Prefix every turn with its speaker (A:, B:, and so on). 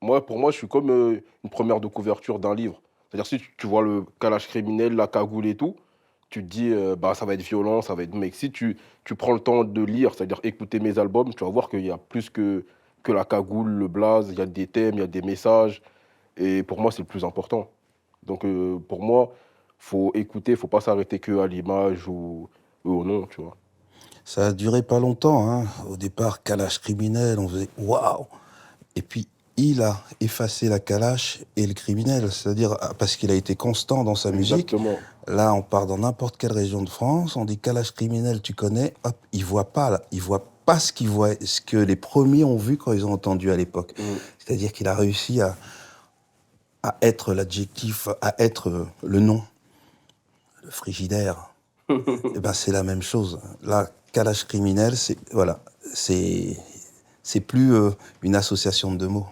A: moi, pour moi, je suis comme, une première de couverture d'un livre. C'est-à-dire si tu vois le calage criminel, la cagoule et tout, tu te dis, bah, ça va être violent, ça va être mec, si tu prends le temps de lire, c'est-à-dire écouter mes albums, tu vas voir qu'il y a plus que la cagoule, le blaze, il y a des thèmes, il y a des messages et pour moi, c'est le plus important. Donc pour moi, faut écouter, faut pas s'arrêter qu'à l'image ou au nom, tu vois?
B: Ça a duré pas longtemps, hein. Au départ, Kalash criminel, on faisait waouh! Et puis, il a effacé la Kalash et le criminel, c'est-à-dire parce qu'il a été constant dans sa musique.
A: Exactement.
B: Là, on part dans n'importe quelle région de France, on dit Kalash criminel, tu connais, hop, il voit pas là, il voit pas ce qu'il voit, ce que les premiers ont vu quand ils ont entendu à l'époque.
A: Mmh.
B: C'est-à-dire qu'il a réussi à être l'adjectif, à être le nom, le frigidaire. Eh ben, c'est la même chose. Là, Kalash criminel, c'est voilà, c'est plus une association de deux mots.